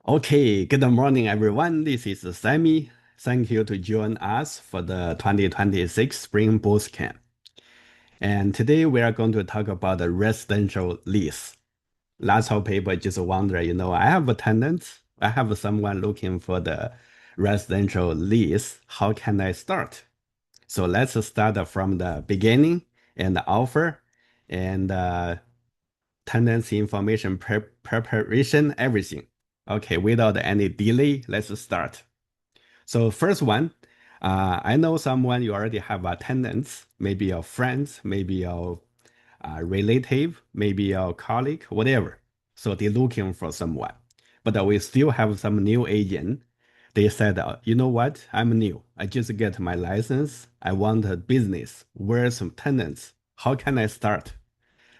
Okay, good morning, everyone. This is Sammy. Thank you to join us for the 2026 Spring BootCamp. And today we are going to talk about the residential lease. Lots of people just wonder, I have a tenant, I have someone looking for the residential lease. How can I start? So let's start from the beginning and the offer and tenancy information preparation, everything. Okay, without any delay, let's start. So first one, I know someone you already have a tenants, maybe your friends, maybe your relative, maybe your colleague, whatever. So they're looking for someone. But we still have some new agent. They said, you know what? I'm new. I just get my license. I want a business. Where's some tenants? How can I start?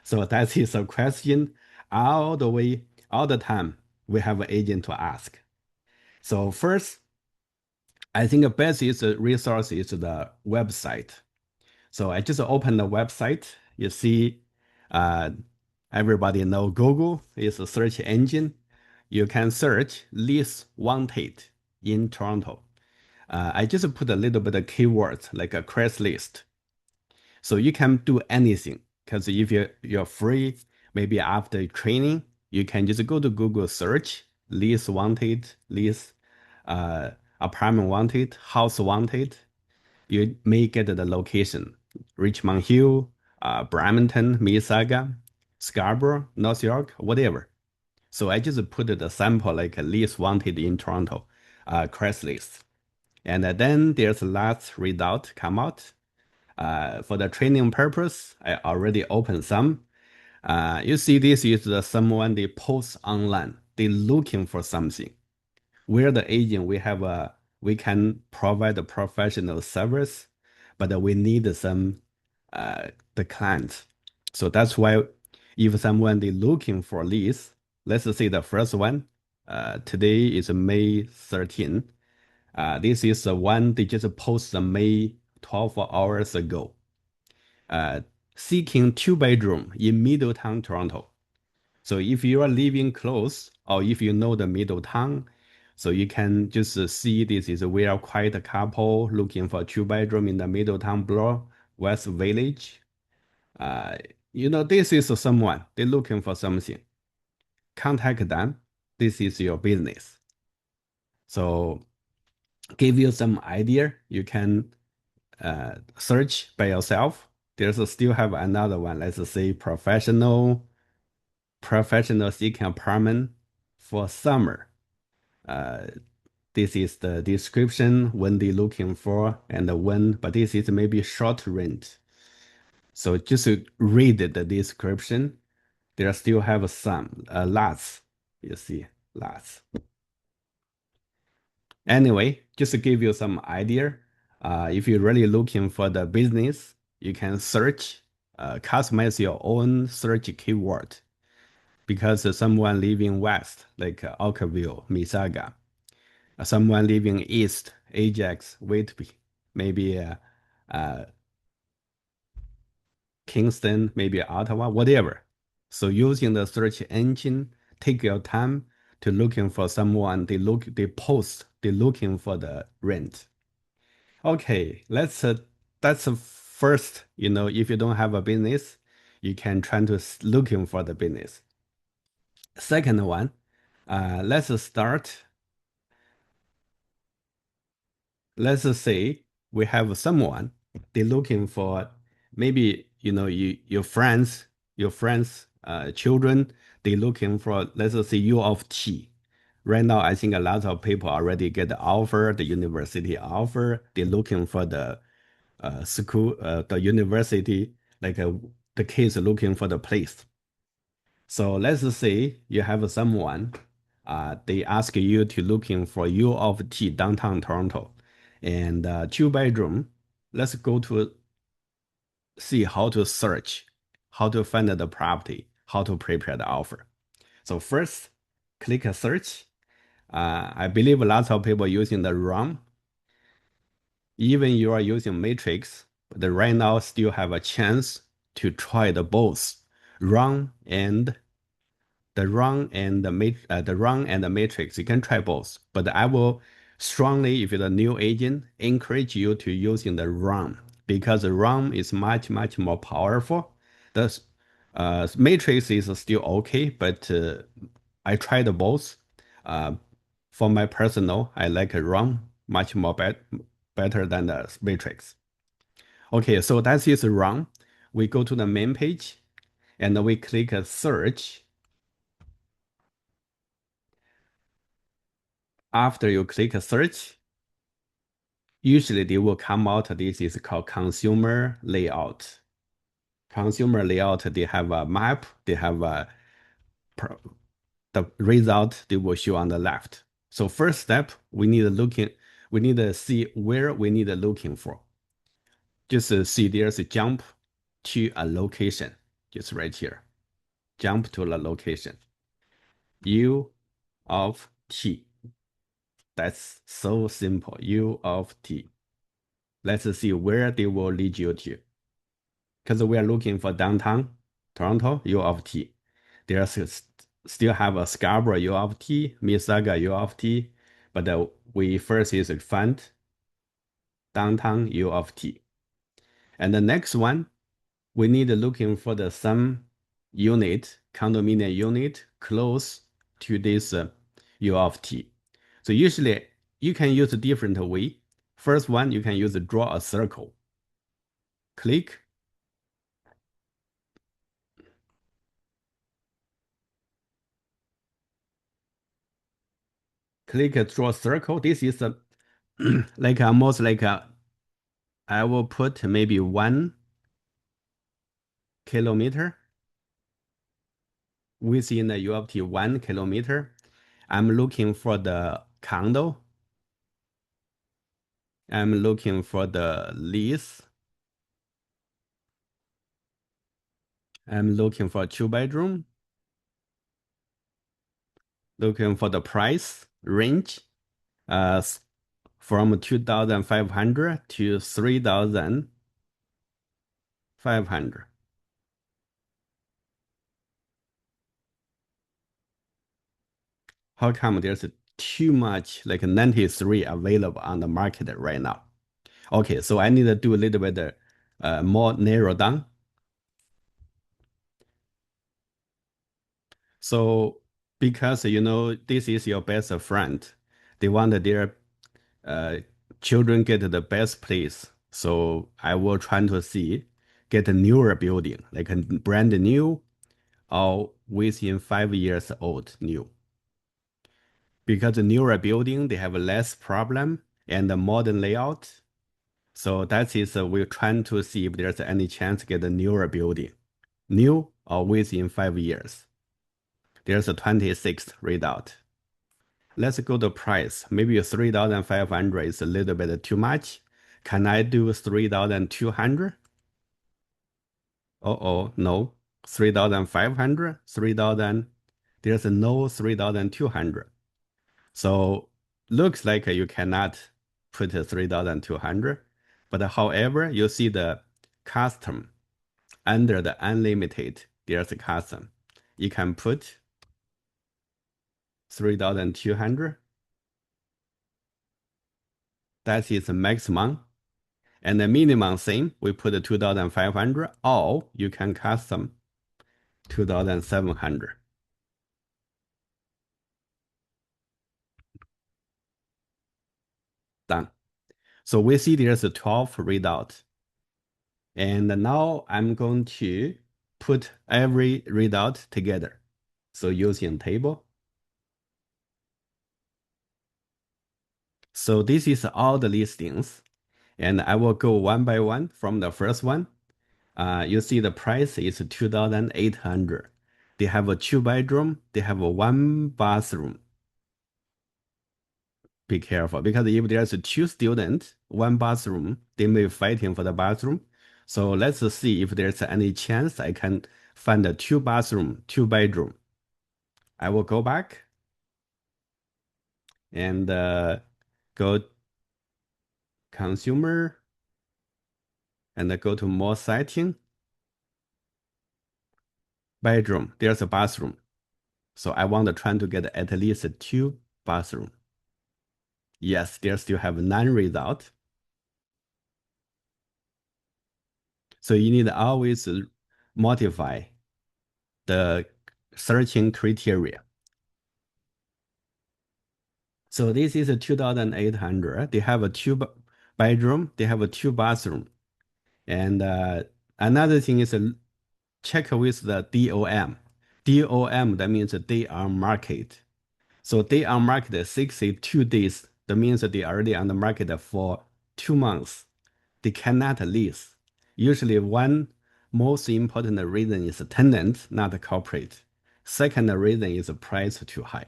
So that is a question all the way, all the time we have an agent to ask. So first, I think the best is the resource is the website. So I just opened the website. You see, uh, everybody know Google is a search engine. You can search least wanted in Toronto. I just put a little bit of keywords like a Craigslist. So you can do anything because if you're free, maybe after training, you can just go to Google search, lease wanted, lease uh, apartment wanted, house wanted. You may get the location, Richmond Hill, Brampton, Mississauga, Scarborough, North York, whatever. So I just put the sample like lease wanted in Toronto, Craigslist. And then there's last result come out. For the training purpose, I already opened some. You see, this is someone they post online. They looking for something. We're the agent. We can provide a professional service, but we need some the client. So that's why if someone they looking for lease, let's say the first one. Today is May 13. This is the one they just posted May 12 hours ago. uh, seeking two-bedroom in Middletown, Toronto. So if you are living close or if you know the Middletown, so you can just see this is we are quite a couple looking for two-bedroom in the Middletown block, West Village. Uh, this is someone they're looking for something. Contact them. This is your business. So give you some idea. You can search by yourself. There's still have another one. Let's say professional seeking apartment for summer. Uh, this is the description when they looking for and when, but this is maybe short rent. So just read the description. There still have some lots. You see lots. Anyway, just to give you some idea, if you're really looking for the business, you can search, customize your own search keyword because someone living west, like Oakville, Mississauga, someone living east, Ajax, Whitby, maybe uh, Kingston, maybe Ottawa, whatever. So using the search engine, take your time to looking for someone. They post, they looking for the rent. Okay, that's the first, if you don't have a business, you can try to looking for the business. Second one, let's start. Let's say we have someone they're looking for maybe your friends children they're looking for let's say U of T. Right now, I think a lot of people already get the offer, the university offer. They're looking for the school, the university, like the kids looking for the place. So let's say you have someone, they ask you to looking for U of T downtown Toronto, and two-bedroom. Let's go to see how to search, how to find the property, how to prepare the offer. So first, click a search. I believe lots of people using the RUM. Even you are using Matrix, but right now still have a chance to try the both RUM and the run and the matrix. You can try both, but I will strongly, if you're a new agent, encourage you to using the run because the run is much more powerful. The matrix is still okay, but I tried both. Uh, for my personal, I like a run much more better than the matrix. Okay, so that is run. We go to the main page and we click search. After you click search, usually they will come out. This is called consumer layout. Consumer layout, they have a map, they have the result they will show on the left. So first step, we need to see where we need looking for. Just see there's a jump to a location, just right here. Jump to the location. U of T. That's so simple. U of T. Let's see where they will lead you to. Because we are looking for downtown Toronto, U of T. There's still have a Scarborough U of T, Mississauga U of T, but we first is find downtown U of T. And the next one, we need looking for the some unit, condominium unit close to this U of T. So usually you can use a different way. First one, you can use draw a circle. Click. Click draw circle. This is a like almost like a, I will put maybe 1 kilometer within the U of T 1 kilometer. I'm looking for the condo. I'm looking for the lease. I'm looking for a 2 bedroom. Looking for the price range uh, from 2,500 to 3,500. How come there's too much, like 93 available on the market right now? Okay, so I need to do a little bit more narrow down. So because this is your best friend, they want their uh, children get the best place. So I will try to see get a newer building, like a brand new or within 5 years old new. Because the newer building, they have less problem and the modern layout. So that is we're trying to see if there's any chance to get a newer building, new or within 5 years. There's a 26th readout. Let's go to price. Maybe 3,500 is a little bit too much. Can I do 3,200? Oh, no. 3,500, 3,000. There's no 3,200. So looks like you cannot put 3,200. But however, you see the custom under the unlimited, there's a custom. You can put 3,200. That is the maximum. And the minimum same, we put 2,500, or you can custom 2,700. Done. So we see there's a 12 readout. And now I'm going to put every readout together. So using table. So this is all the listings. And I will go one by one from the first one. You see the price is 2,800. They have a 2 bedroom. They have a 1 bathroom. Be careful because if there's 2 students, 1 bathroom, they may fighting for the bathroom. So let's see if there's any chance I can find a 2 bathroom, 2 bedroom. I will go back and go consumer and go to more setting. Bedroom, there's a bathroom. So I want to try to get at least two bathroom. Yes, there still have none result. So you need to always modify the searching criteria. So this is a 2,800. They have a bedroom. They have a two bathroom. And another thing is check with the DOM. DOM, that means they on market. So they on market 62 days. That means that they already on the market for 2 months. They cannot lease. Usually one most important reason is tenant, not corporate. Second reason is price too high.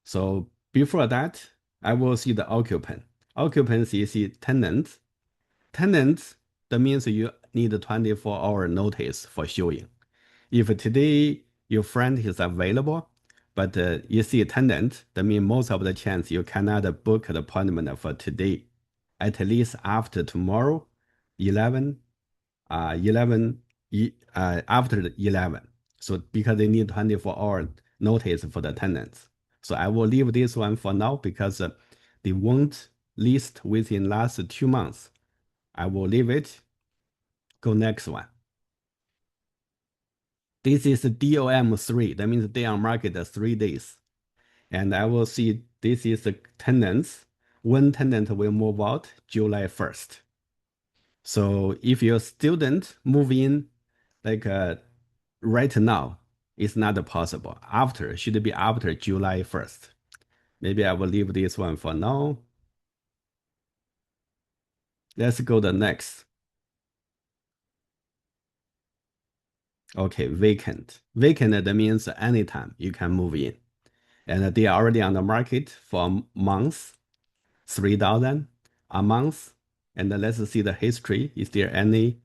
So before that, I will see the occupant. Occupancy is tenant. Tenant, that means you need a 24-hour notice for showing. If today your friend is available, but you see a tenant, that means most of the chance you cannot book the appointment for today. At least after tomorrow, 11, 11, after the 11. So because they need 24-hour notice for the tenants. So I will leave this one for now because they won't list within last 2 months. I will leave it. Go next one. This is DOM 3. That means they on market 3 days. And I will see this is the tenants. When tenant will move out, July 1st. So if your student move in like right now, it's not possible. After should be after July 1st. Maybe I will leave this one for now. Let's go the next. Okay, vacant. Vacant that means anytime you can move in. And they are already on the market for months, 3,000 a month. And let's see the history. Is there any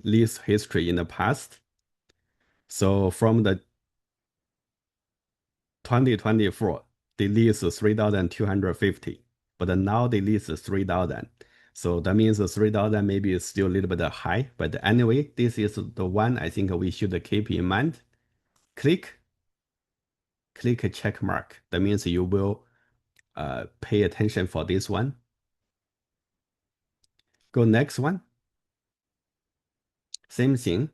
lease history in the past? So from the 2024, they lease 3,250, but now they lease 3,000. So that means 3,000 maybe is still a little bit high. But anyway, this is the one I think we should keep in mind. Click a check mark. That means you will pay attention for this one. Go next one. Same thing.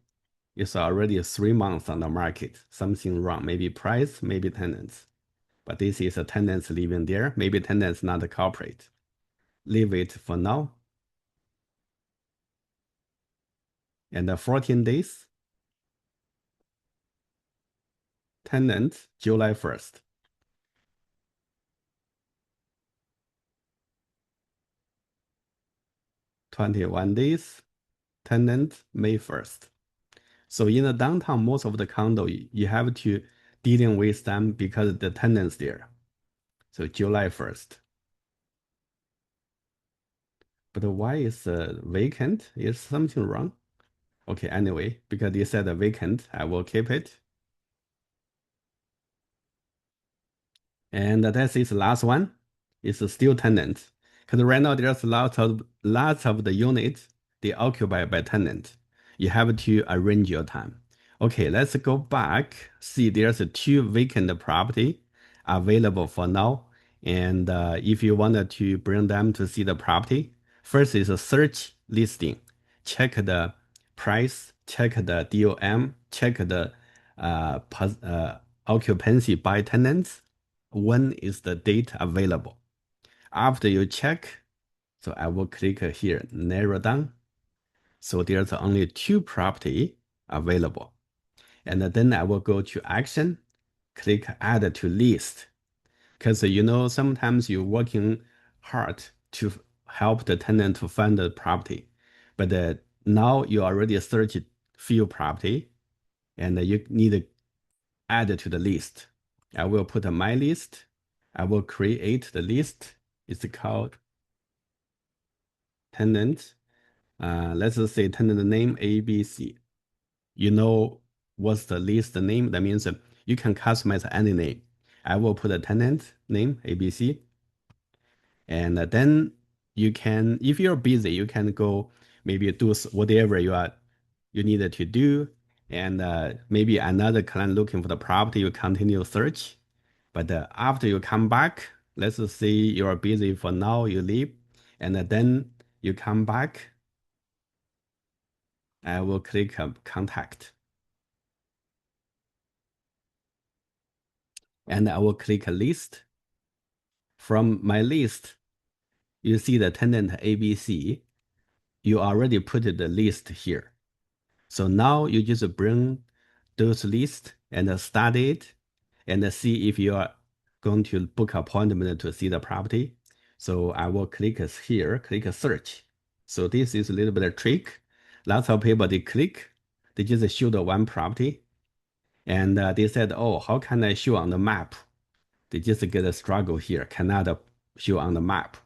It's already 3 months on the market. Something wrong. Maybe price, maybe tenants. But this is a tenants living there. Maybe tenants not a corporate. Leave it for now. And 14 days. Tenant July 1st. 21 days. Tenant May 1st. So in the downtown, most of the condo, you have to dealing with them because the tenants there. So July 1st. But why is vacant? Is something wrong? Okay, anyway, because you said vacant, I will keep it. And that's its last one. It's still tenant. Because right now there's lots of the units they occupy by tenant. You have to arrange your time. Okay, let's go back. See, there's two vacant property available for now. And if you wanted to bring them to see the property, first is a search listing. Check the price, check the DOM, check the occupancy by tenants. When is the date available? After you check, so I will click here, narrow down. So there's only two property available. And then I will go to action, click add to list. Because sometimes you're working hard to help the tenant to find the property. But now you already searched few property and you need to add to the list. I will put my list. I will create the list. It's called tenant. Let's just say tenant name ABC. You know what's the list name? That means you can customize any name. I will put a tenant name ABC. And then you can, if you're busy, you can go maybe do whatever you needed to do. and maybe another client looking for the property, you continue search. But after you come back, let's say you are busy for now, you leave, and then you come back, I will click contact, and I will click list. From my list, you see the tenant ABC. You already put the list here. So now you just bring those lists and start it and see if you are going to book appointment to see the property. So I will click here, click search. So this is a little bit of trick. Lots of people, they click, they just show the one property. And they said, oh, how can I show on the map? They just get a struggle here, cannot show on the map.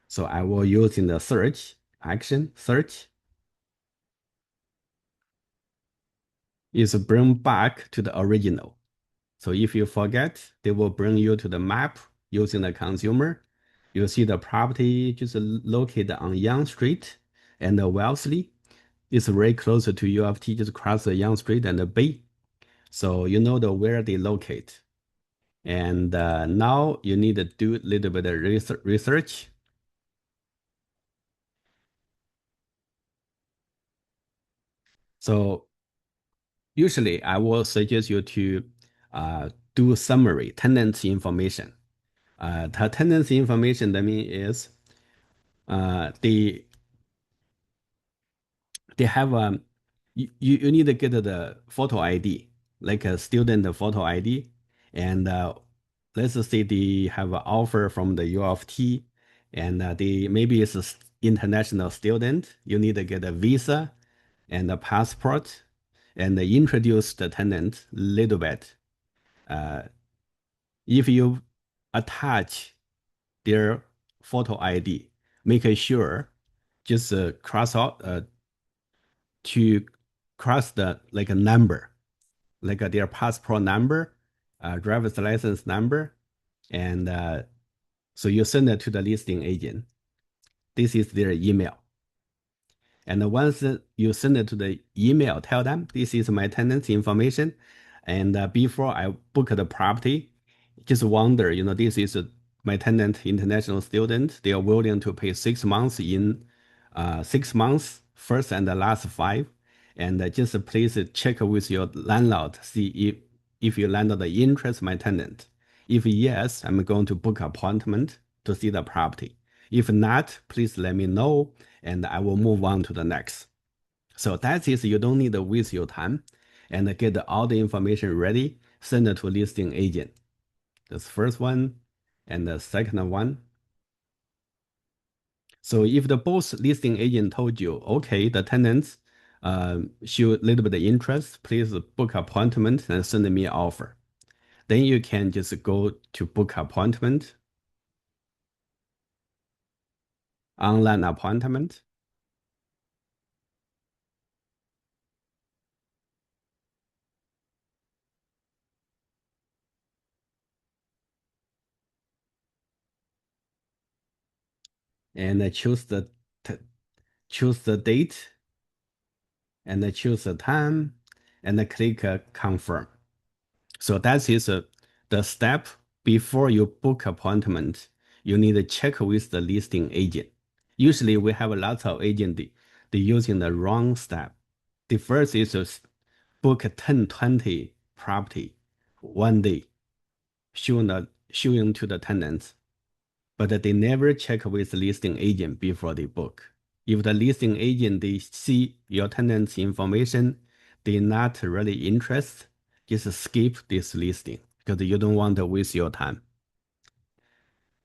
So I will use in the search action, search is bring back to the original. So if you forget, they will bring you to the map using the consumer. You see the property just located on Young Street and Wellesley. It's very close to U of T, just cross the Young Street and the Bay. So you know where they locate. And now you need to do a little bit of research. So usually I will suggest you to do summary, tenant information. The tenant information, that means is they have you need to get the photo ID, like a student photo ID, and let's say they have an offer from the U of T, and they maybe it's an international student. You need to get a visa and a passport, and introduce the tenant a little bit. Uh, if you attach their photo ID, make sure just cross out to cross the like a number, like their passport number, driver's license number, and so you send it to the listing agent. This is their email. And once you send it to the email, tell them this is my tenant's information. And before I book the property, just wonder, this is my tenant, international student. They are willing to pay 6 months in 6 months, first and the last five. And just please check with your landlord, see if your landlord interests my tenant. If yes, I'm going to book appointment to see the property. If not, please let me know and I will move on to the next. So that is you don't need to waste your time and get all the information ready, send it to listing agent. This first one and the second one. So if the both listing agent told you, okay, the tenants show a little bit of interest, please book appointment and send me an offer. Then you can just go to book appointment, online appointment, and choose the date and choose the time and click confirm. So that is the step before you book appointment. You need to check with the listing agent. Usually we have a lot of agent they using the wrong step. The first is to book 10, 20 property one day, showing to the tenants, but they never check with the listing agent before they book. If the listing agent they see your tenant's information, they're not really interested, just skip this listing because you don't want to waste your time.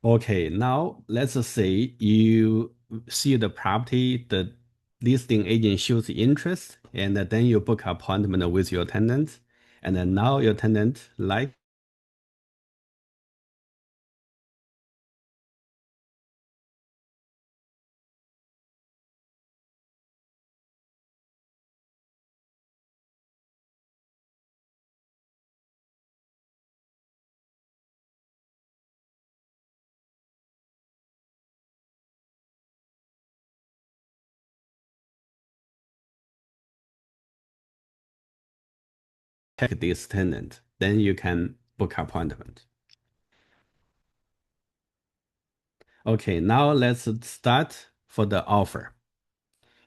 Okay, now let's say you see the property, the listing agent shows interest, and then you book appointment with your tenant, and then now your tenant like check this tenant, then you can book appointment. Okay, now let's start for the offer.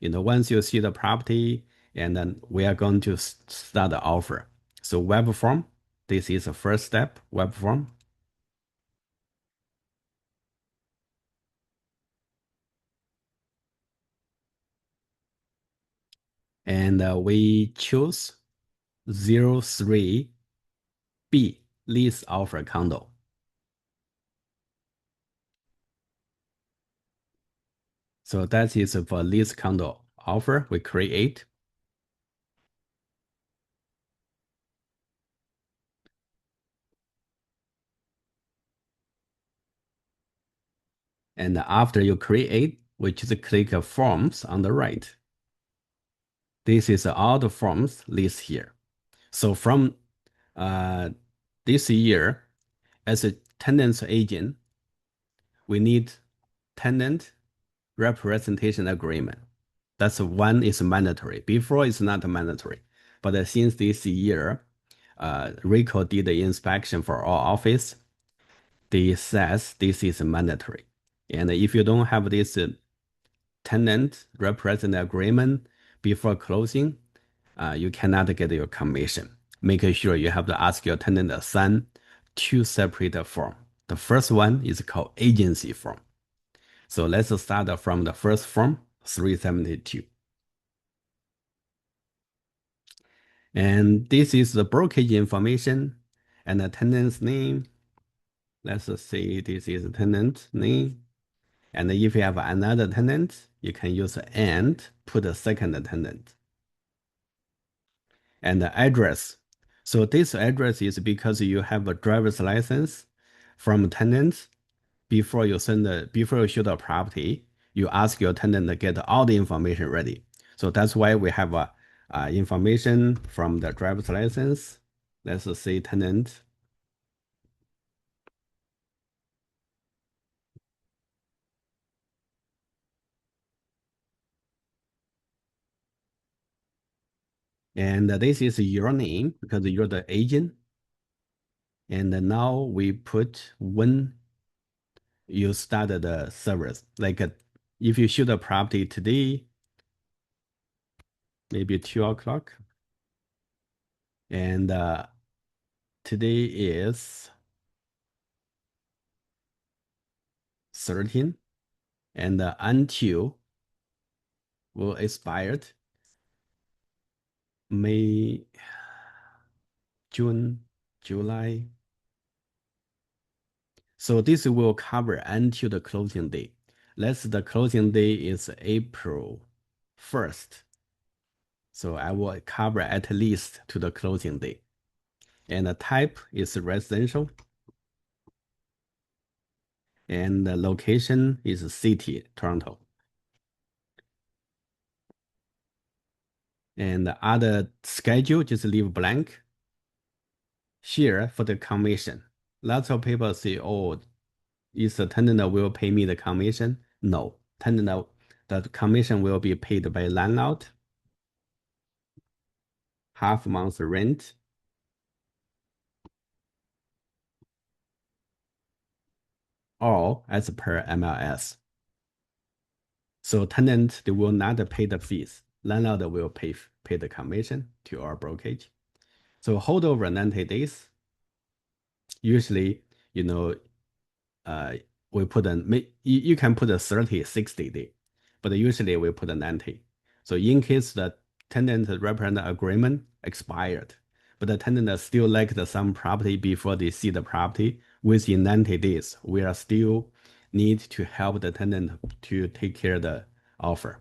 Once you see the property, and then we are going to start the offer. So web form, this is the first step, web form. And we choose 03B, lease offer condo. So that is for lease condo offer we create. And after you create, we just click forms on the right. This is all the forms list here. So from this year, as a tenant's agent, we need tenant representation agreement. That's one is mandatory. Before it's not mandatory. But since this year, RICO did the inspection for all office, they says this is mandatory. And if you don't have this tenant represent agreement before closing, you cannot get your commission. Make sure you have to ask your tenant to sign two separate form. The first one is called agency form. So let's start from the first form, 372. And this is the brokerage information and the tenant's name. Let's say this is the tenant name. And if you have another tenant, you can use and put a second tenant. And the address. So this address is because you have a driver's license from tenant before you show the property, you ask your tenant to get all the information ready. So that's why we have information from the driver's license. Let's say tenant. And this is your name because you're the agent. And now we put when you started the service. Like if you show the property today, maybe 2 o'clock. And today is 13. And until will expired May, June, July. So this will cover until the closing day. Let's the closing day is April 1st. So I will cover at least to the closing day. And the type is residential. And the location is city, Toronto. And the other schedule, just leave blank. Here for the commission. Lots of people say, oh, is the tenant will pay me the commission? No, tenant, the commission will be paid by landlord, half month rent, or as per MLS. So tenant, they will not pay the fees. Landlord will pay the commission to our brokerage. So hold over 90 days. Usually, uh, we put you can put a 30, 60 day, but usually we put a 90. So in case the tenant represent agreement expired, but the tenant still like some property before they see the property within 90 days, we are still need to help the tenant to take care of the offer.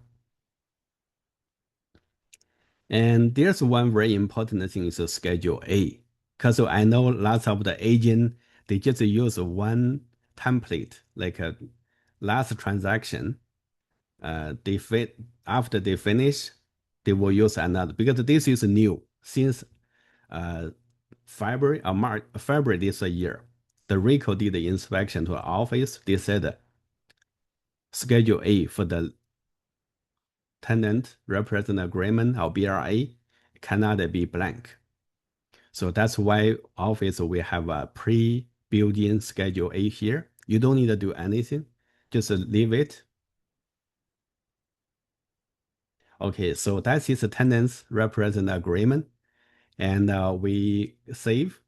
And there's one very important thing is Schedule A. Because I know lots of the agent, they just use one template, like a last transaction. After they finish, they will use another because this is new since February or March, February this year. The RICO did the inspection to our office. They said Schedule A for the tenant represent agreement or BRA cannot be blank. So that's why office we have a pre-built-in Schedule A here. You don't need to do anything, just leave it. Okay, so that is attendance represent agreement, and we save.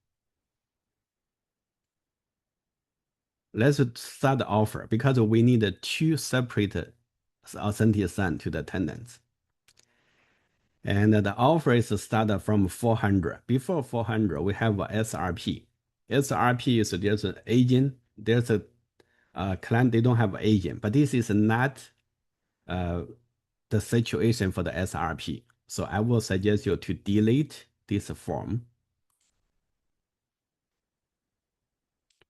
Let's start the offer because we need two separate authentic sign to the tenants. And the offer is started from 400. Before 400, we have a SRP. SRP is there's an agent, there's a client, they don't have an agent, but this is not uh, the situation for the SRP. So I will suggest you to delete this form.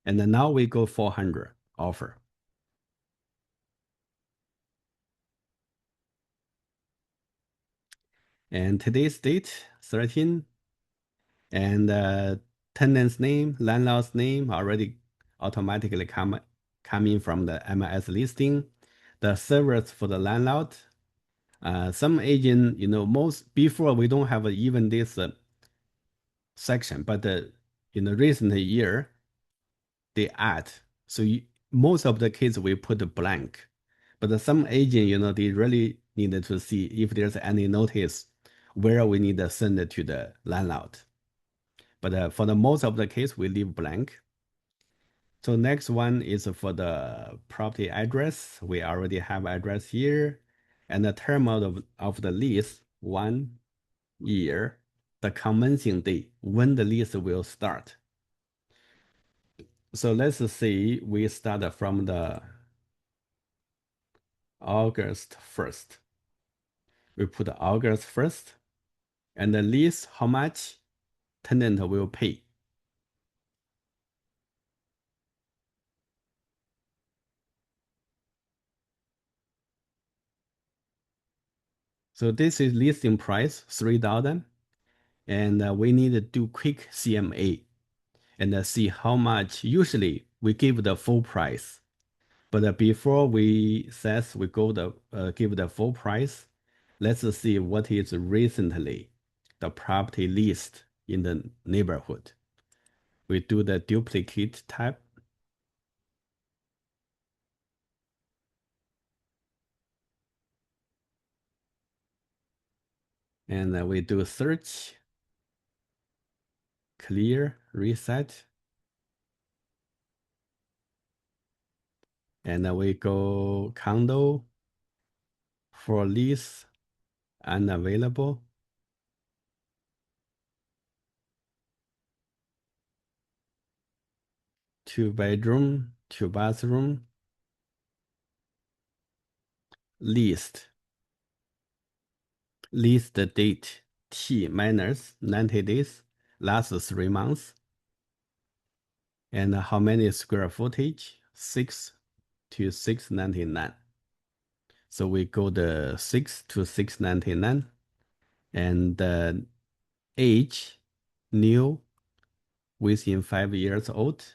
And then now we go 400 offer. And today's date, 13, and tenant's name, landlord's name already automatically coming from the MLS listing. The service for the landlord. Some agent, most before we don't have even this section, but in the recent year, they add. So most of the cases we put blank, but some agent, they really needed to see if there's any notice where we need to send it to the landlord. But for the most of the case, we leave blank. So next one is for the property address. We already have address here, and the term of the lease, 1 year, the commencing date, when the lease will start. So let's say we start from the August 1st. We put August 1st, and the lease, how much tenant will pay. So this is listing price, 3,000, and we need to do quick CMA and see how much. Usually we give the full price, but before we says we give the full price, let's see what is recently the property list in the neighborhood. We do the duplicate type, and we do search, clear, reset, and we go condo for lease unavailable. 2 bedroom, 2 bathroom, leased. List date T minus 90 days, last 3 months. And how many square footage? 6 to 699. So we go the 6 to 699. And the age, new, within 5 years old.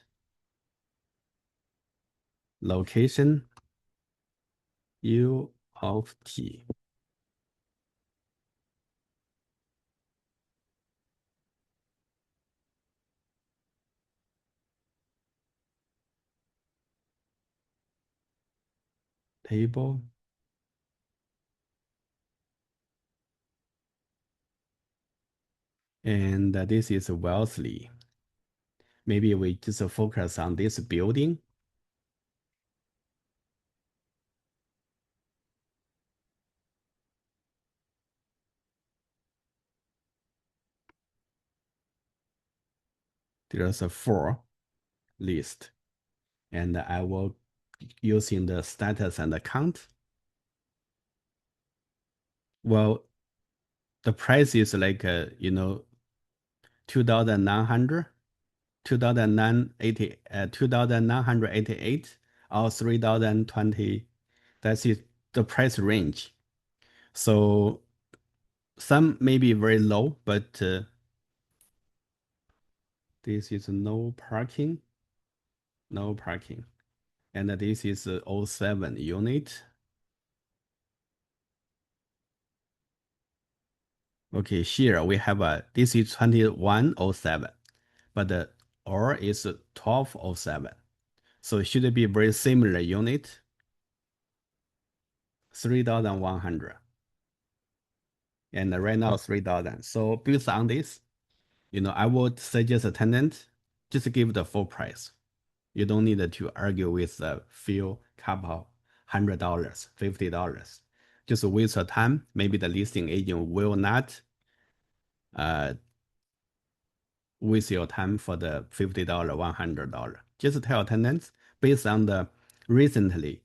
Location, U of T. Table. And this is Wellesley. Maybe we just focus on this building. There's a 4 list. And I will using the status and the count. Well, the price is like 2,900, 2,980, 2,988 or 3,020. That's it, the price range. So some may be very low, but this is no parking, no parking. And this is 07 unit. Okay, here we have this is 2107, but the or is 1207. So it should be very similar unit, 3,100. And right now 3,000. So based on this, I would suggest a tenant just give the full price. You don't need to argue with a few couple $100, $50. Just waste your time. Maybe the listing agent will not uh, waste your time for the $50, $100. Just tell tenants based on the recently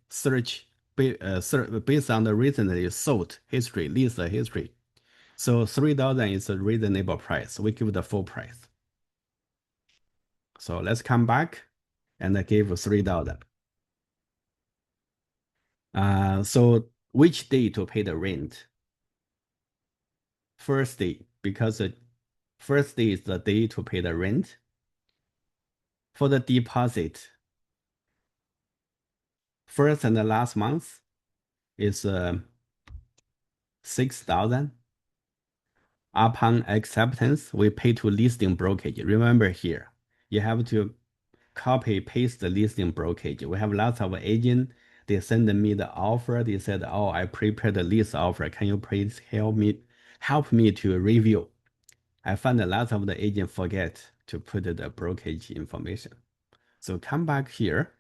based on the recently sold history, lease history. So 3,000 is a reasonable price. We give the full price. So let's come back and give 3,000. So which day to pay the rent? First day, because first day is the day to pay the rent. For the deposit, first and the last month is 6,000. Upon acceptance, we pay to listing brokerage. Remember here, you have to copy paste the listing brokerage. We have lots of agents. They send me the offer. They said, "Oh, I prepared the lease offer. Can you please help me to review?" I find a lot of the agent forget to put the brokerage information. So come back here,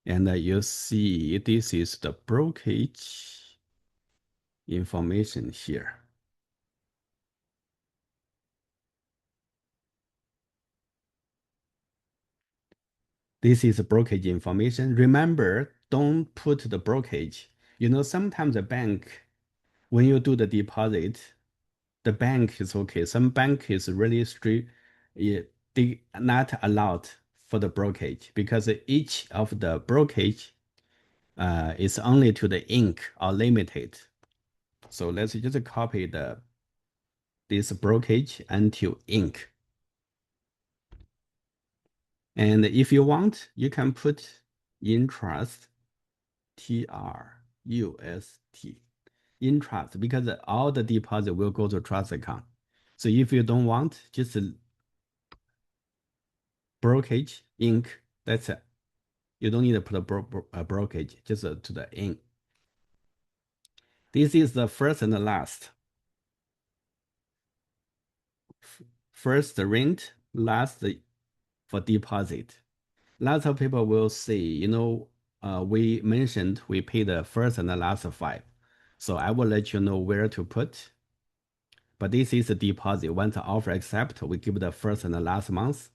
and you see this is the brokerage information here. This is brokerage information. Remember, don't put the brokerage. Sometimes the bank, when you do the deposit, the bank is okay. Some bank is really strict. They not allowed for the brokerage because each of the brokerage is only to the ink or limited. So let's just copy this brokerage until ink. And if you want, you can put interest, TRUST, interest, because all the deposit will go to trust account. So if you don't want, just brokerage, ink, that's it. You don't need to put a brokerage, just to the ink. This is the first and the last. First rent, last for deposit. Lots of people will say, we mentioned we pay the first and the last 5. So I will let you know where to put. But this is a deposit. Once the offer accept, we give the first and the last month.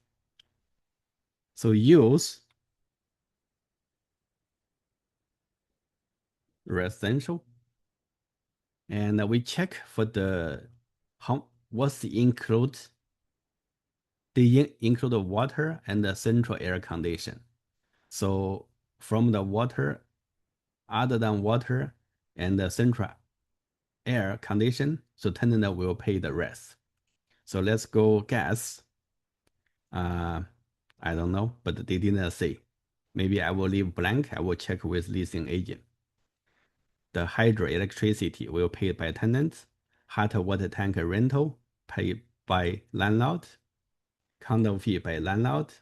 So use residential. And we check for what's the include. They include water and the central air condition. So from the water, other than water and the central air condition, so tenant will pay the rest. So let's go gas. I don't know, but they didn't say. Maybe I will leave blank. I will check with leasing agent. The hydroelectricity will pay by tenants. Hot water tank rental paid by landlord. Condo fee by landlord.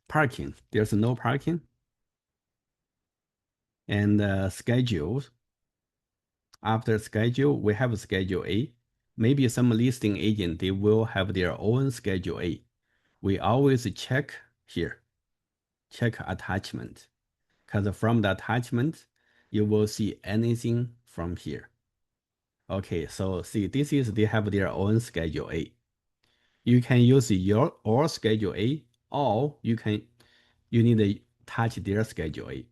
Parking, there's no parking. And schedule. After schedule, we have schedule A. Maybe some listing agent, they will have their own schedule A. We always check here, check attachment. Because from the attachment, you will see anything from here. Okay, so see, they have their own schedule A. You can use your or schedule A, or you need to touch their schedule A.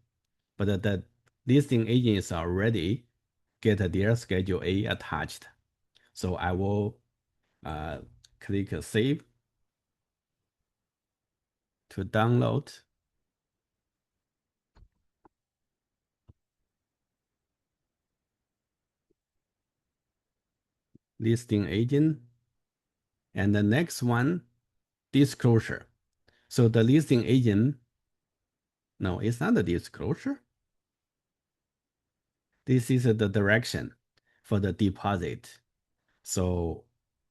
But the listing agents already get their schedule A attached. So I will click save to download. Listing agent. And the next one, disclosure. So the listing agent, no, it's not a disclosure. This is the direction. for the deposit. So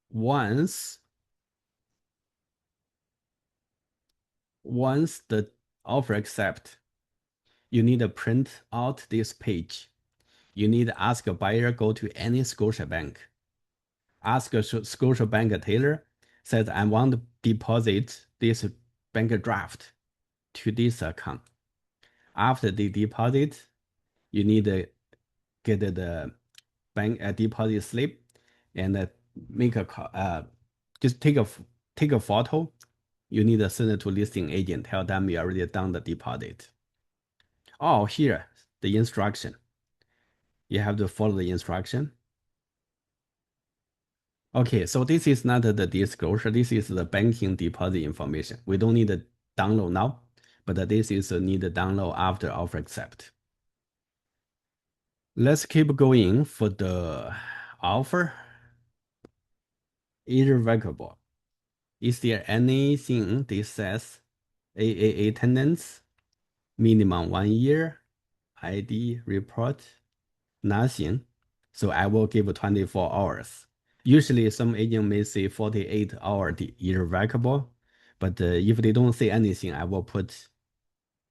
once the offer accept, you need to print out this page. You need to ask a buyer go to any Scotiabank. Ask a Scotiabank teller, says I want to deposit this bank draft to this account. After the deposit, you need to get the bank deposit slip and make a just take a photo. You need to send it to listing agent. Tell them you already done the deposit. Oh, here the instruction. You have to follow the instruction. Okay, so this is not the disclosure. This is the banking deposit information. We don't need to download now, but this is need to download after offer accept. Let's keep going for the offer. Irrevocable. Is there anything that says AAA attendance, minimum 1 year, ID report? Nothing. So I will give 24 hours. Usually some agent may say 48 hour irrevocable, but if they don't say anything, I will put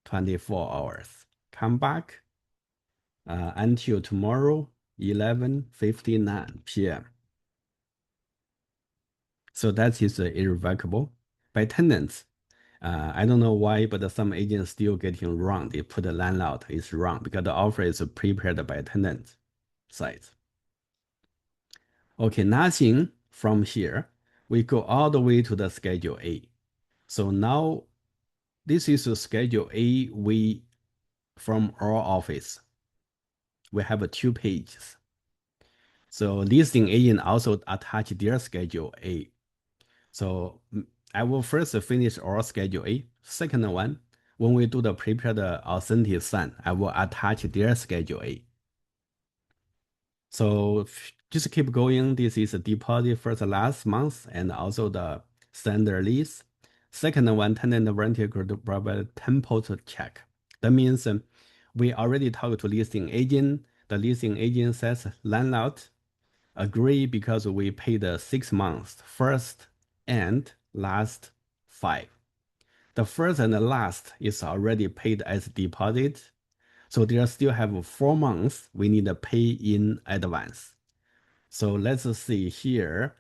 24 hours. Come back until tomorrow, 11:59 p.m. So that is irrevocable. By tenants, I don't know why, but some agents still getting wrong. They put the landlord is wrong because the offer is prepared by tenant side. Okay, nothing from here. We go all the way to the Schedule A. So now this is a Schedule A we from our office. We have 2 pages. So listing agent also attach their Schedule A. So I will first finish our Schedule A. Second one, when we do the prepare the authentic sign, I will attach their Schedule A. So just keep going. This is a deposit first last month and also the standard lease. Second one, tenant warranty could provide tempo check. That means we already talked to listing agent. The listing agent says landlord agree because we paid the 6 months, first and last 5. The first and the last is already paid as deposit. So there still have 4 months we need to pay in advance. So let's see here.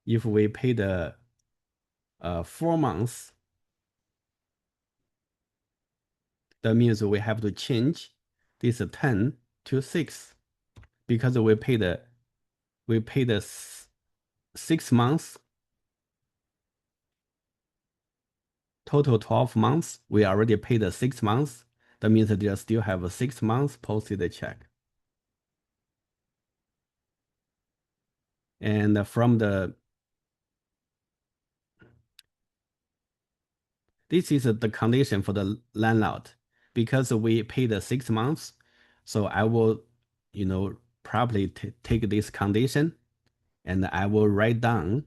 If we pay the 4 months, that means we have to change this 10 to 6 because we pay the 6 months, total 12 months. We already paid the 6 months. That means they still have a 6 months posted check. And from this is the condition for the landlord because we pay the 6 months. So I will, probably take this condition and I will write down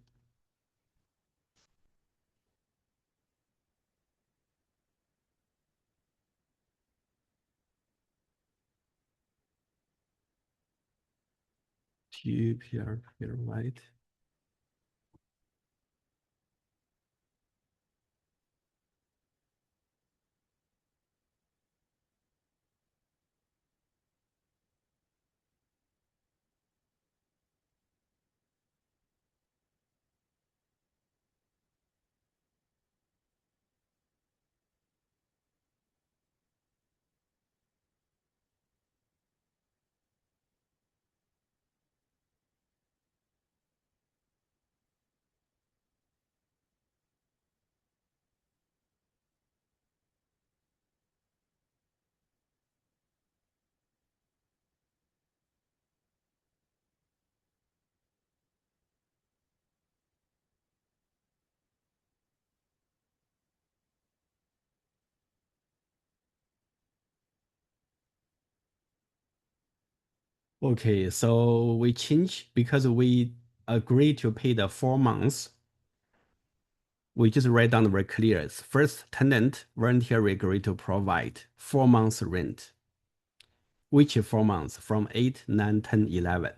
here, right? Okay, so we change because we agree to pay the 4 months. We just write down very clear. First, tenant voluntarily agree to provide 4 months rent. Which 4 months? From 8, 9, 10, 11.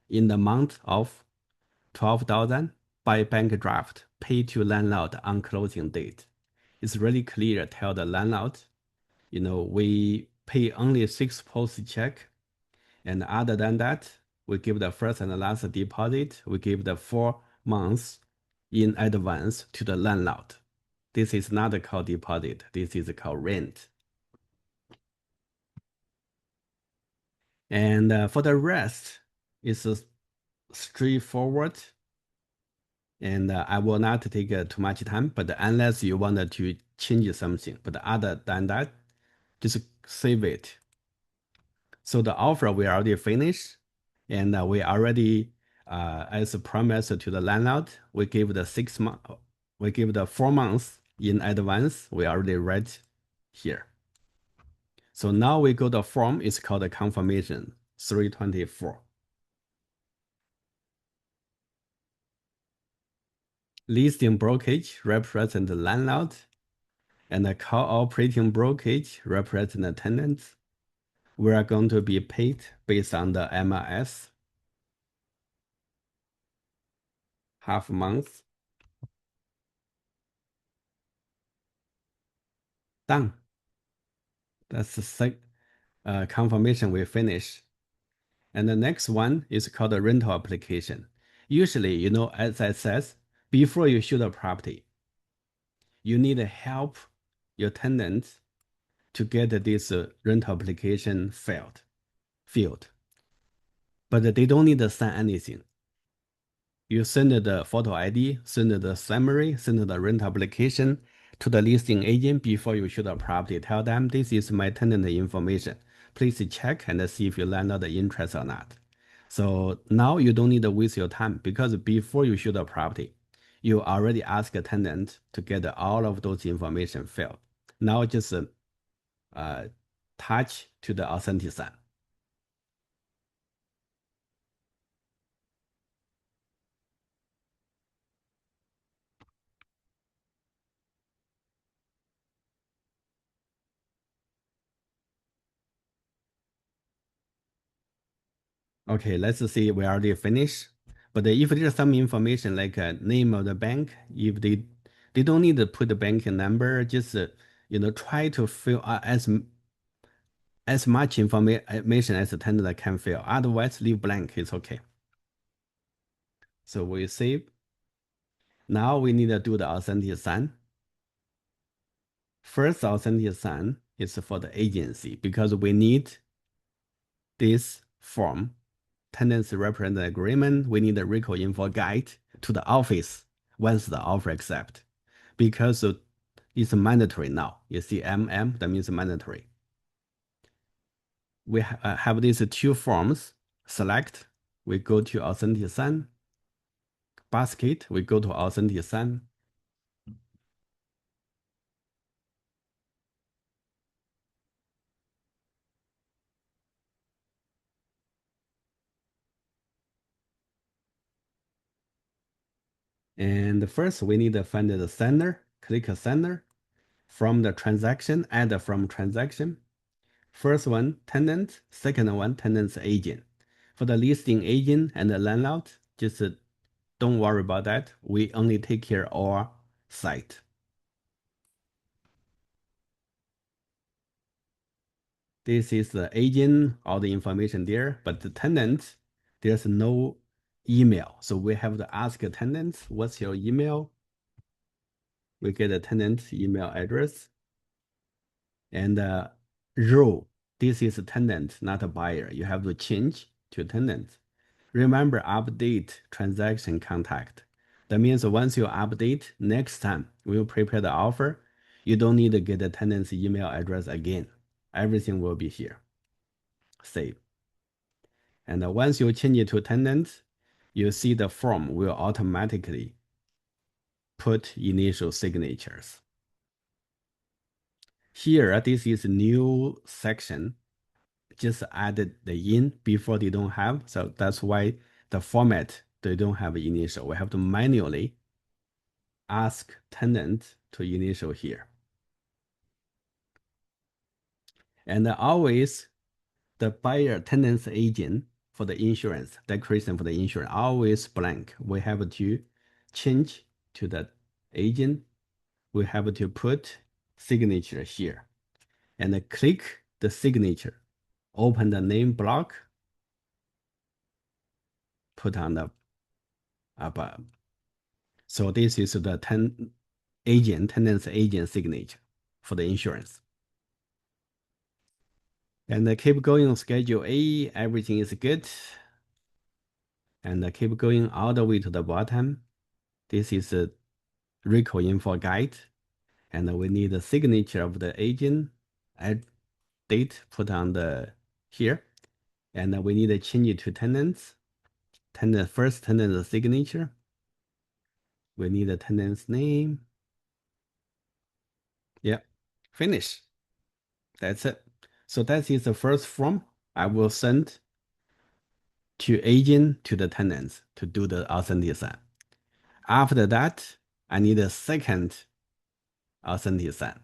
in the amount of 12,000 by bank draft paid to landlord on closing date. It's really clear. Tell the landlord, we pay only 6 post check, and other than that, we give the first and the last deposit. We give the 4 months in advance to the landlord. This is not called deposit. This is called rent. And for the rest, it's straightforward. And I will not take too much time, but unless you wanted to change something, but other than that, just save it. So the offer we already finished, and we already, as a promise to the landlord, we give the 6 month, we give the 4 months in advance. We already read here. So now we go to form. It's called a confirmation 324. Listing brokerage represent the landlord, and the cooperating brokerage represent the tenants. We are going to be paid based on the MLS, half month. Done. That's the confirmation we finish. And the next one is called a rental application. Usually, as I said, before you shoot a property, you need to help your tenant to get this rental application filled. But they don't need to sign anything. You send the photo ID, send the summary, send the rent application to the listing agent before you shoot a property. Tell them this is my tenant information. Please check and see if you land on the interest or not. So now you don't need to waste your time, because before you shoot a property, you already ask a tenant to get all of those information filled. Now just touch to the authentic sign. Okay, let's see. We already finished. But if there's some information like name of the bank, if they don't need to put the banking number, just try to fill as much information as the tenant can fill. Otherwise, leave blank. It's okay. So we save. Now we need to do the authentic sign. First authentic sign is for the agency, because we need this form, tenants representative agreement. We need a record info guide to the office once the offer accept, because it's mandatory now. You see MM, that means mandatory. We have these 2 forms. Select, we go to authentic sign. Basket, we go to authentic sign. And first, we need to find the sender. Click sender. From the transaction, add from transaction. First one, tenant. Second one, tenant's agent. For the listing agent and the landlord, just don't worry about that. We only take care of our site. This is the agent, all the information there, but the tenant, there's no email. So we have to ask a tenant, what's your email? We get a tenant email address. And row, this is a tenant, not a buyer. You have to change to tenant. Remember, update transaction contact. That means once you update, next time we will prepare the offer, you don't need to get the tenant's email address again. Everything will be here. Save. And once you change it to tenant, you see the form will automatically put initial signatures. Here, this is new section. Just added the in before they don't have. So that's why the format, they don't have initial. We have to manually ask tenant to initial here. And always the buyer tenant's agent for the insurance, declaration for the insurance, always blank. We have to change to the agent. We have to put signature here and click the signature. Open the name block, put on the above. So this is the tenant's agent signature for the insurance. And keep going on schedule A, everything is good. And keep going all the way to the bottom. This is a recall info guide. And we need the signature of the agent, add date, put on the here. And we need to change it to tenants. First tenant's signature. We need the tenant's name. Yeah, finish. That's it. So that is the first form I will send to agent to the tenants to do the authentication. After that, I need a second authentication.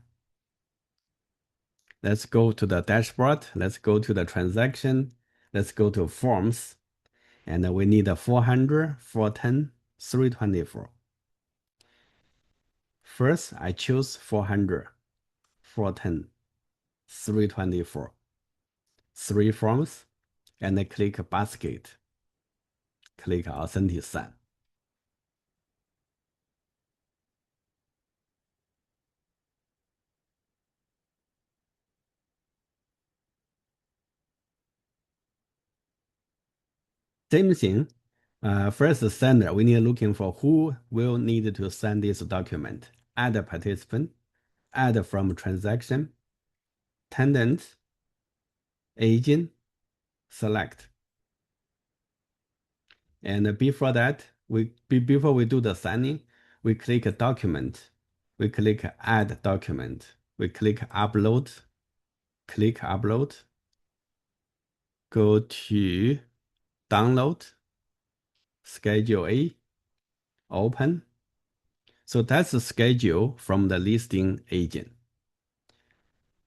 Let's go to the dashboard. Let's go to the transaction. Let's go to forms. And we need a 400, 410, 324. First, I choose 400, 410, 324. Three forms, and I click basket. Click authentication. Same thing. First sender, we need looking for who will need to send this document. Add a participant, add from transaction, tenant, agent, select. And before that, before we do the signing, we click document. We click add document. We click upload. Click upload. Go to download. Schedule A. Open. So that's the schedule from the listing agent.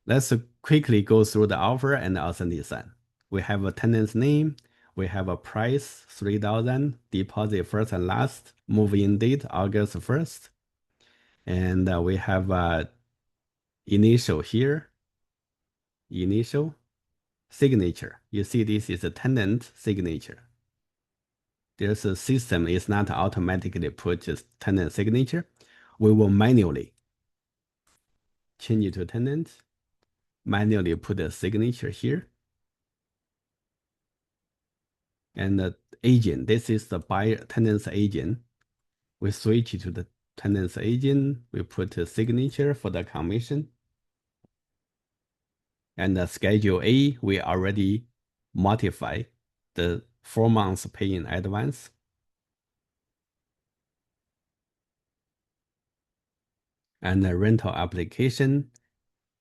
Let's quickly go through the offer and authentication. We have a tenant's name. We have a price, 3,000, deposit first and last, move-in date, August 1st. And we have initial here, initial, signature. You see this is a tenant signature. There's a system, it's not automatically put just tenant signature. We will manually change it to tenant, manually put a signature here. And the agent, this is the buyer tenant's agent. We switch to the tenant's agent. We put a signature for the commission. And the schedule A, we already modify the 4 months pay in advance. And the rental application,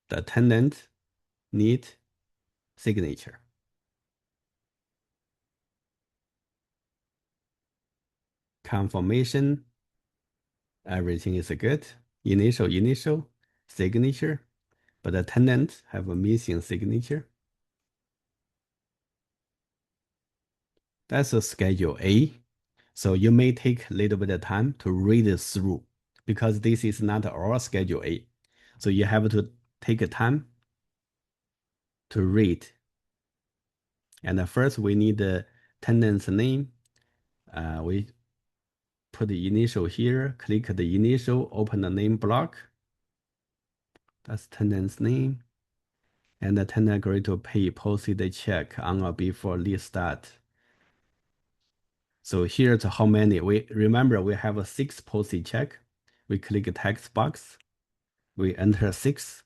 the tenant need signature. Confirmation, everything is good. Initial, signature, but the tenant have a missing signature. That's a schedule A. So you may take a little bit of time to read it through because this is not our schedule A. So you have to take a time to read. And first we need the tenant's name. We put the initial here, click the initial, open the name block. That's tenant's name. And the tenant agreed to pay posted check on or before lease start. So here's how many. We remember we have a 6 posted check. We click a text box. We enter 6.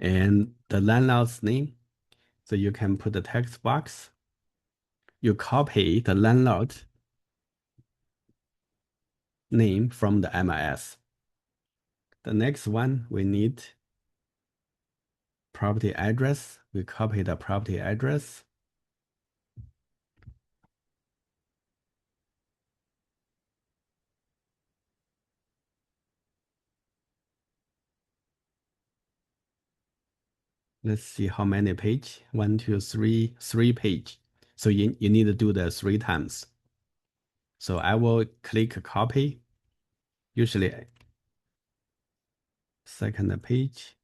And the landlord's name. So you can put the text box. You copy the landlord name from the MIS. The next one we need Property address. We copy the property address. Let's see how many page. One, two, three, three page. So you need to do the three times. So I will click copy. Usually second page.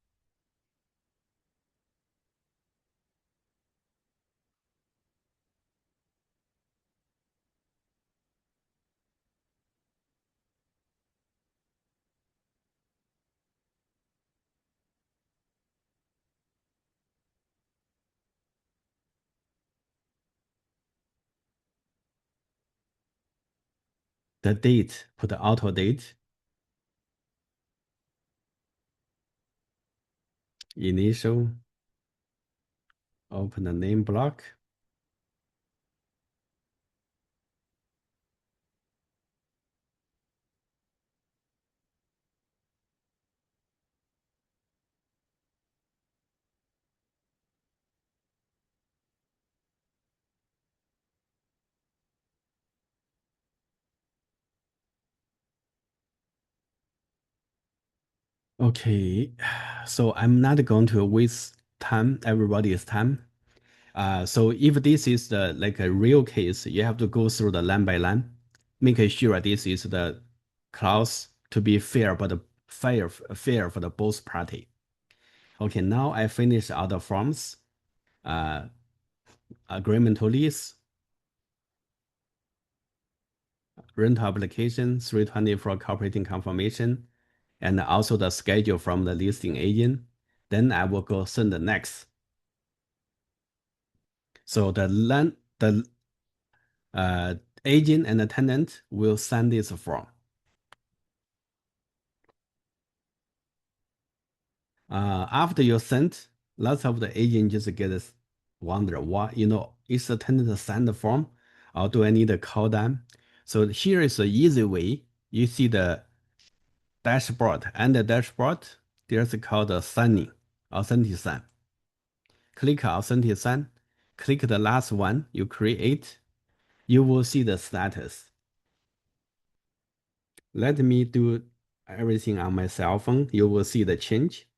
The date, put the auto date. Initial, open the name block. Okay, so I'm not going to waste time, everybody's time. So if this is the like a real case, you have to go through the line by line, making sure this is the clause to be fair, but fair for the both party. Okay, now I finish all the forms. Uh, Agreement to lease, rental application, 324 cooperating confirmation, and also the schedule from the listing agent. Then I will go send the next. So the uh, agent and the tenant will sign this form. After you send, lots of the agent just get wonder what, is the tenant signed the form or do I need to call them? So here is the easy way. You see the dashboard and the dashboard, there's called the signing, authentic sign. Click authentic sign, click the last one you create, you will see the status. Let me do everything on my cell phone. You will see the change.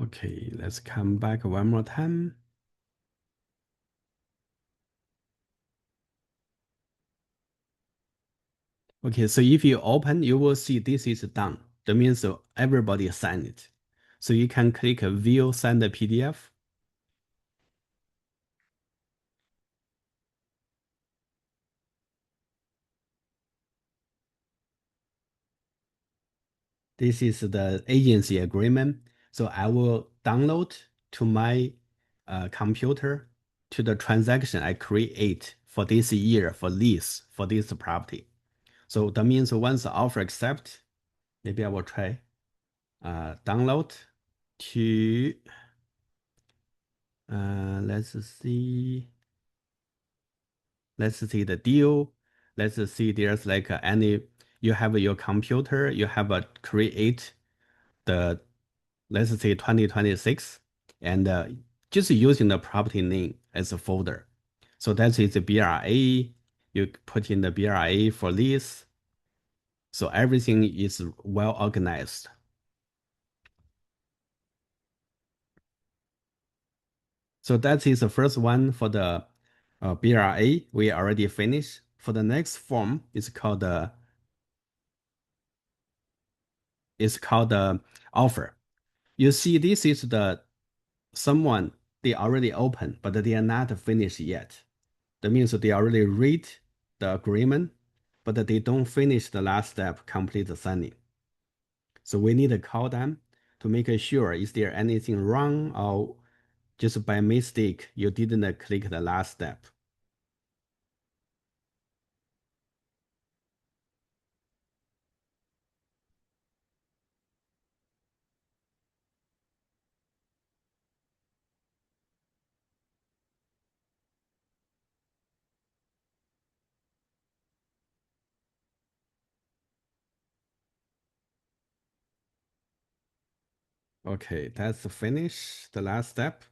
Okay, let's come back one more time. Okay, so if you open, you will see this is done. That means everybody signed it. So you can click View Signed PDF. This is the agency agreement. So I will download to my computer to the transaction I create for this year for lease for this property. So that means once the offer accept, maybe I will try download to let's see. Let's see the deal. Let's see there's like any you have your computer, you have a create the let's say 2026 and just using the property name as a folder. So that is the BRA. You put in the BRA for lease. So everything is well organized. So that is the first one for the BRA. We already finished. For the next form, it's called the offer. You see, this is the someone they already open, but they are not finished yet. That means they already read the agreement, but they don't finish the last step, complete the signing. So we need to call them to make sure is there anything wrong or just by mistake you didn't click the last step. Okay, that's finish the last step.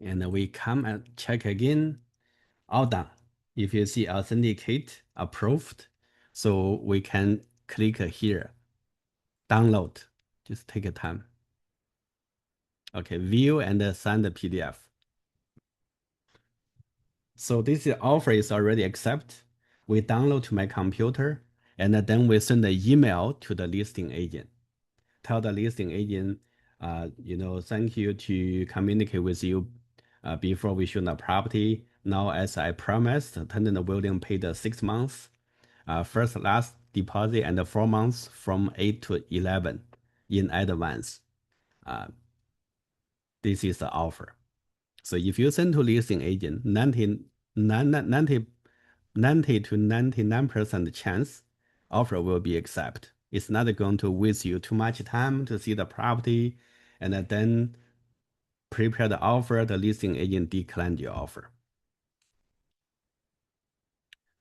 And we come and check again, all done. If you see authenticate approved, so we can click here, download, just take a time. Okay, view and send the PDF. So this offer is already accepted. We download to my computer, and then we send the email to the listing agent. Tell the listing agent, thank you to communicate with you before we show the property. Now, as I promised, the tenant will pay the 6 months, first last deposit, and the 4 months from 8 to 11 in advance. This is the offer. So if you send to listing agent, 90 to 99% chance offer will be accepted. It's not going to waste you too much time to see the property and then prepare the offer, the listing agent declined your offer.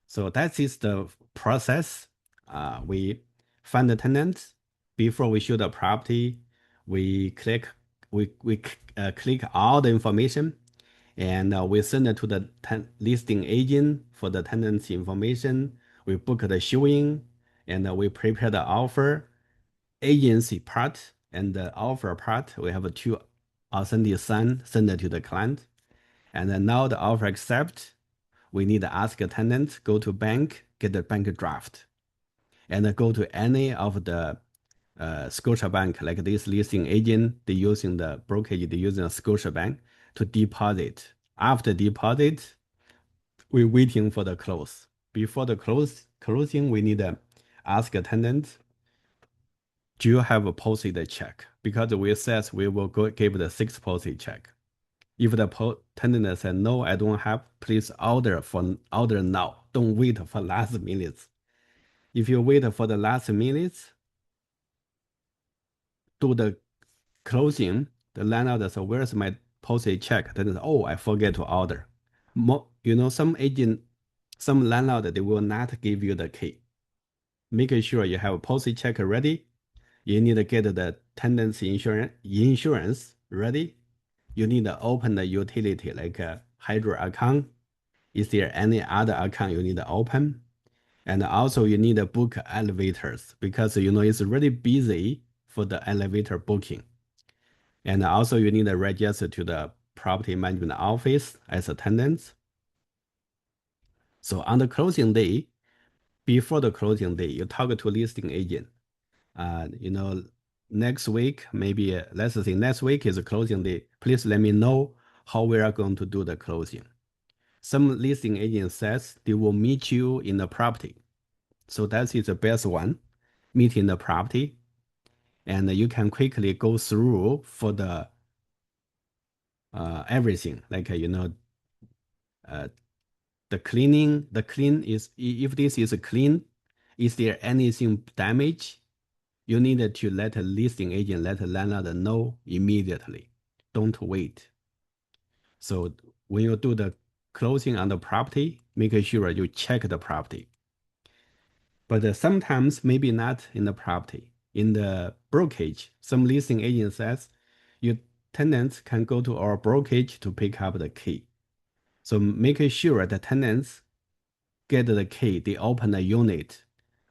So that is the process. We find the tenant before we show the property. We click all the information and we send it to the listing agent for the tenant's information. We book the showing and we prepare the offer. Agency part and the offer part, we have two authentic sign, send it to the client. And then now the offer accept, we need to ask a tenant, go to bank, get the bank draft, and go to any of the Scotiabank, like this listing agent, they using the brokerage, they using a Scotiabank to deposit. After deposit, we're waiting for the close. Before the closing, we need to ask a tenant, do you have a posted check? Because we says we will give the 6 posted check. If the tenant said no, I don't have, please order now. Don't wait for last minutes. If you wait for the last minutes, do the closing, the landlord says, where's my posted check? Then oh, I forget to order. Some landlord, they will not give you the key. Make sure you have a posted check ready. You need to get the tenant's insurance ready. You need to open the utility like a hydro account. Is there any other account you need to open? And also you need to book elevators because it's really busy for the elevator booking. And also you need to register to the property management office as a tenant. So on the closing day, before the closing day, you talk to listing agent. Next week, maybe let's say next week is a closing day. Please let me know how we are going to do the closing. Some listing agent says they will meet you in the property. So that is the best one, meeting the property. And you can quickly go through for the everything, like the cleaning. The clean is, if this is clean, is there anything damage? You need to let a listing agent, let the landlord know immediately. Don't wait. So when you do the closing on the property, make sure you check the property. But sometimes maybe not in the property. In the brokerage, some listing agent says your tenants can go to our brokerage to pick up the key. So make sure the tenants get the key, they open the unit,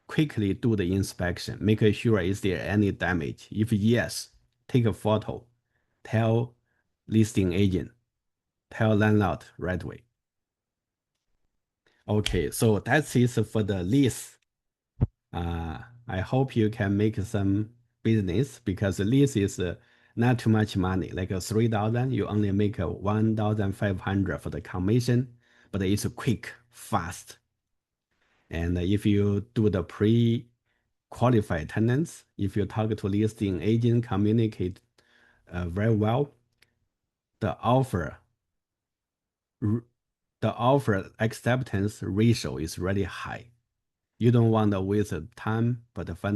quickly do the inspection, make sure is there any damage. If yes, take a photo, tell listing agent, tell landlord right away. Okay, so that's it for the lease. Uh, I hope you can make some business because the lease is not too much money, like 3,000, you only make 1,500 for the commission, but it's quick, fast. And if you do the pre-qualified tenants, if you talk to listing agent, communicate very well, the offer the offer acceptance ratio is really high. You don't want to waste time, but